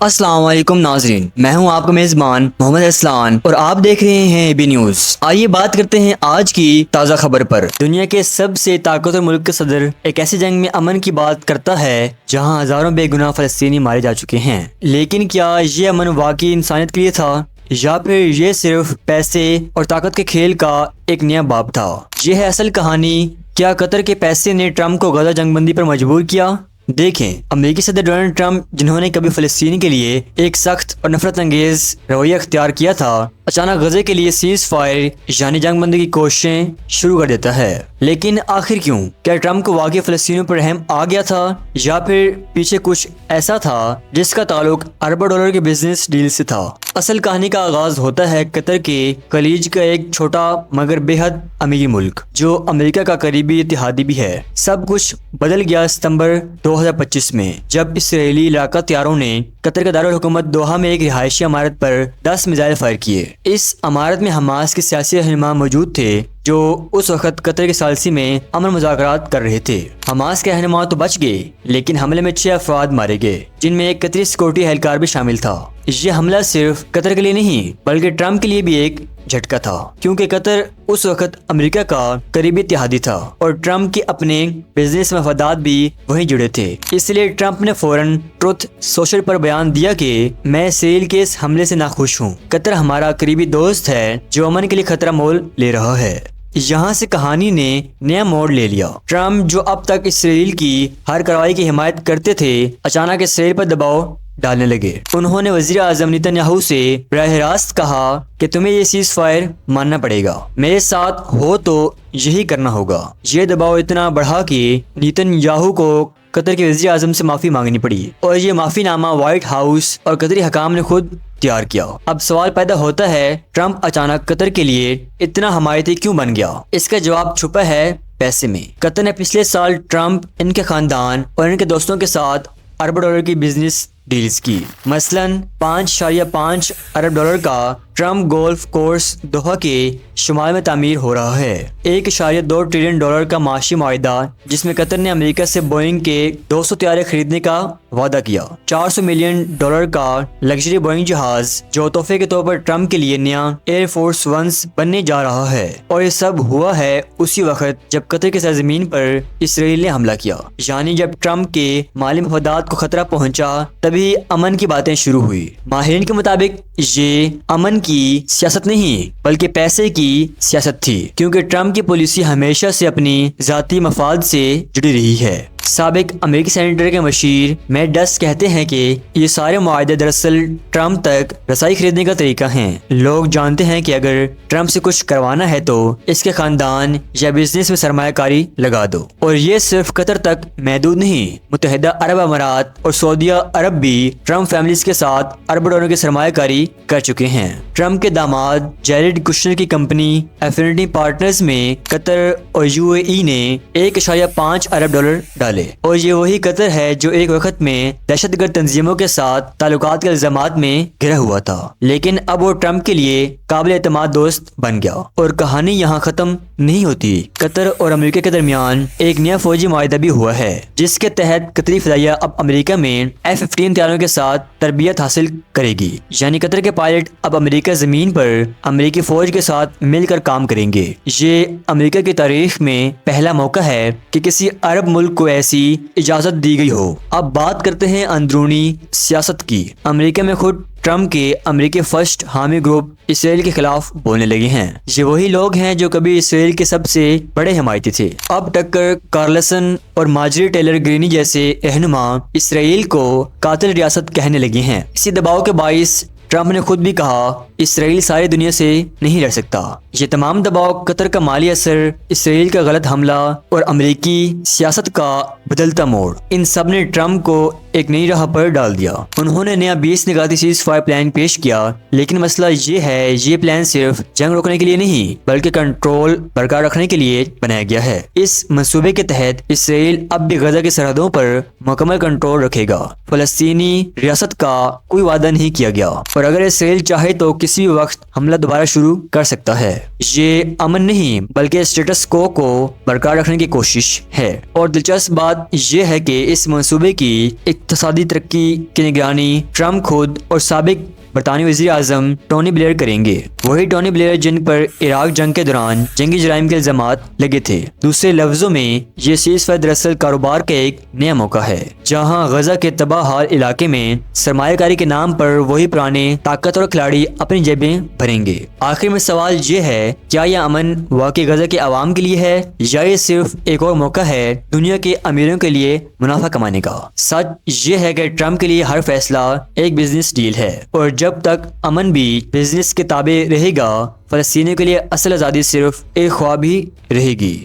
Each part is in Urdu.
السلام علیکم ناظرین، میں ہوں آپ کا میزبان محمد اسلان اور آپ دیکھ رہے ہیں بی نیوز۔ آئیے بات کرتے ہیں آج کی تازہ خبر پر۔ دنیا کے سب سے طاقتور ملک کا صدر ایک ایسی جنگ میں امن کی بات کرتا ہے جہاں ہزاروں بے گناہ فلسطینی مارے جا چکے ہیں، لیکن کیا یہ امن واقعی انسانیت کے لیے تھا یا پھر یہ صرف پیسے اور طاقت کے کھیل کا ایک نیا باب تھا؟ یہ ہے اصل کہانی۔ کیا قطر کے پیسے نے ٹرمپ کو غزہ جنگ بندی پر مجبور کیا؟ دیکھیں، امریکی صدر ڈونلڈ ٹرمپ، جنہوں نے کبھی فلسطین کے لیے ایک سخت اور نفرت انگیز رویہ اختیار کیا تھا، اچانک غزے کے لیے سیز فائر یعنی جنگ بندی کی کوششیں شروع کر دیتا ہے۔ لیکن آخر کیوں؟ کیا ٹرمپ کو واقعی فلسطینیوں پر رحم آ گیا تھا یا پھر پیچھے کچھ ایسا تھا جس کا تعلق اربوں ڈالر کے بزنس ڈیل سے تھا؟ اصل کہانی کا آغاز ہوتا ہے قطر کے خلیج کا ایک چھوٹا مگر بے حد امیر ملک جو امریکہ کا قریبی اتحادی بھی ہے۔ سب کچھ بدل گیا ستمبر 2025 میں، جب اسرائیلی علاقہ طیاروں نے قطر کے دارالحکومت دوحہ میں ایک رہائشی عمارت پر 10 میزائل فائر کیے۔ اس عمارت میں حماس کے سیاسی رہنما موجود تھے جو اس وقت قطر کے ثالثی میں امن مذاکرات کر رہے تھے۔ حماس کے رہنما تو بچ گئے، لیکن حملے میں 6 افراد مارے گئے، جن میں ایک قطری سیکورٹی اہلکار بھی شامل تھا۔ یہ حملہ صرف قطر کے لیے نہیں بلکہ ٹرمپ کے لیے بھی ایک جھٹکا تھا، کیونکہ قطر اس وقت امریکہ کا قریبی اتحادی تھا اور ٹرمپ کے اپنے بزنس مفادات بھی وہیں جڑے تھے۔ اس لیے ٹرمپ نے فوراً ٹروتھ سوشل پر بیان دیا کہ میں اسرائیل کے اس حملے سے ناخوش ہوں۔ قطر ہمارا قریبی دوست ہے جو امن کے لیے خطرہ مول لے رہا ہے۔ یہاں سے کہانی نے نیا موڑ لے لیا۔ ٹرمپ جو اب تک اسرائیل کی ہر کارروائی کی حمایت کرتے تھے، اچانک اسرائیل پر دباؤ ڈالنے لگے۔ انہوں نے وزیر اعظم نیتن یاہو سے براہ راست کہا کہ تمہیں یہ سیز فائر ماننا پڑے گا، میرے ساتھ ہو تو یہی کرنا ہوگا۔ یہ دباؤ اتنا بڑھا کہ نیتن یاہو کو قطر کے وزیر اعظم سے معافی مانگنی پڑی اور یہ معافی نامہ وائٹ ہاؤس اور قطری حکام نے خود تیار کیا۔ اب سوال پیدا ہوتا ہے، ٹرمپ اچانک قطر کے لیے اتنا حمایتی کیوں بن گیا؟ اس کا جواب چھپا ہے پیسے میں۔ قطر نے پچھلے سال ٹرمپ، ان کے خاندان اور ان کے دوستوں کے ساتھ اربوں ڈالر کی بزنس ڈیلز کی۔ مثلاً 5.5 ارب ڈالر کا ٹرمپ گولف کورس دوحہ کے شمال میں تعمیر ہو رہا ہے۔ 1.2 ٹریلین ڈالر کا معاشی معاہدہ جس میں قطر نے امریکہ سے بوئنگ کے 200 طیارے خریدنے کا وعدہ کیا۔ 400 ملین ڈالر کا لگژری بوئنگ جہاز جو تحفے کے طور پر ٹرمپ کے لیے نیا ایئر فورس ونز بننے جا رہا ہے۔ اور یہ سب ہوا ہے اسی وقت جب قطر کی سرزمین پر اسرائیل نے حملہ کیا، یعنی جب ٹرمپ کے مالی مفادات کو خطرہ پہنچا تبھی امن کی باتیں شروع ہوئی۔ ماہرین کے مطابق یہ امن کی سیاست نہیں بلکہ پیسے کی سیاست تھی، کیونکہ ٹرمپ کی پالیسی ہمیشہ سے اپنی ذاتی مفاد سے جڑی رہی ہے۔ سابق امریکی سینیٹر کے مشیر میٹ ڈس کہتے ہیں کہ یہ سارے معاہدے دراصل ٹرمپ تک رسائی خریدنے کا طریقہ ہیں۔ لوگ جانتے ہیں کہ اگر ٹرمپ سے کچھ کروانا ہے تو اس کے خاندان یا بزنس میں سرمایہ کاری لگا دو۔ اور یہ صرف قطر تک محدود نہیں، متحدہ عرب امارات اور سعودیہ عرب بھی ٹرمپ فیملیز کے ساتھ اربوں ڈالر کی سرمایہ کاری کر چکے ہیں۔ ٹرمپ کے داماد جیریڈ کشنر کی کمپنی ایفینٹی پارٹنرز میں قطر اور UAE نے 1.5 ارب ڈالر ڈالے، اور یہ وہی قطر ہے جو ایک وقت میں دہشت گرد تنظیموں کے ساتھ تعلقات کے الزامات میں گھرا ہوا تھا، لیکن اب وہ ٹرمپ کے لیے قابل اعتماد دوست بن گیا۔ اور کہانی یہاں ختم نہیں ہوتی۔ قطر اور امریکہ کے درمیان ایک نیا فوجی معاہدہ بھی ہوا ہے جس کے تحت قطری فضائیہ اب امریکہ میں F-15 طیاروں کے ساتھ تربیت حاصل کرے گی، یعنی قطر کے پائلٹ اب امریکہ زمین پر امریکی فوج کے ساتھ مل کر کام کریں گے۔ یہ امریکہ کی تاریخ میں پہلا موقع ہے کہ کسی عرب ملک کو ایسی اجازت دی گئی ہو۔ اب بات کرتے ہیں اندرونی سیاست کی۔ امریکہ میں خود ٹرمپ کے امریکی فرسٹ حامی گروپ اسرائیل کے خلاف بولنے لگے ہیں۔ یہ وہی لوگ ہیں جو کبھی اسرائیل کے سب سے بڑے حمایتی تھے۔ اب ٹکر کارلسن اور مارجری ٹیلر گرینی جیسے رہنما اسرائیل کو قاتل ریاست کہنے لگے ہیں۔ اسی دباؤ کے باعث ٹرمپ نے خود بھی کہا اسرائیل ساری دنیا سے نہیں لڑ سکتا۔ یہ تمام دباؤ، قطر کا مالی اثر، اسرائیل کا غلط حملہ اور امریکی سیاست کا بدلتا موڑ، ان سب نے ٹرمپ کو ایک نئی راہ پر ڈال دیا۔ انہوں نے نیا 20 نکاتی سیز فائر پلان پیش کیا، لیکن مسئلہ یہ ہے یہ پلان صرف جنگ روکنے کے لیے نہیں بلکہ کنٹرول برقرار رکھنے کے لیے بنایا گیا ہے۔ اس منصوبے کے تحت اسرائیل اب بھی غزہ کی سرحدوں پر مکمل کنٹرول رکھے گا۔ فلسطینی ریاست کا کوئی وعدہ نہیں کیا گیا، اور اگر اسرائیل چاہے تو کسی بھی وقت حملہ دوبارہ شروع کر سکتا ہے۔ یہ امن نہیں بلکہ اسٹیٹس کو برقرار رکھنے کی کوشش ہے، اور دلچسپ بات یہ ہے کہ اس منصوبے کی اقتصادی ترقی کی نگرانی ٹرمپ خود اور سابق برطانوی وزیر اعظم ٹونی بلیئر کریں گے، وہی ٹونی بلیئر جن پر عراق جنگ کے دوران جنگی جرائم کے الزامات لگے تھے۔ دوسرے لفظوں میں یہ سیز فائر دراصل کاروبار کا ایک نیا موقع ہے، جہاں غزہ کے تباہ حال علاقے میں سرمایہ کاری کے نام پر وہی پرانے طاقتور کھلاڑی اپنی جیبیں بھریں گے۔ آخر میں سوال یہ ہے، کیا یہ امن واقعی غزہ کے عوام کے لیے ہے، یا یہ صرف ایک اور موقع ہے دنیا کے امیروں کے لیے منافع کمانے کا؟ سچ یہ ہے کہ ٹرمپ کے لیے ہر فیصلہ ایک بزنس ڈیل ہے، اور جب تک امن بھی بزنس کے تابع رہے گا، فلسطینیوں کے لیے اصل آزادی صرف ایک خواب ہی رہے گی۔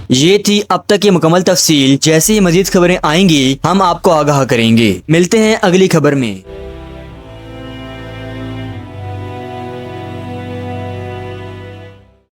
یہ تھی اب تک کی مکمل تفصیل۔ جیسے ہی مزید خبریں آئیں گی ہم آپ کو آگاہ کریں گے۔ ملتے ہیں اگلی خبر میں۔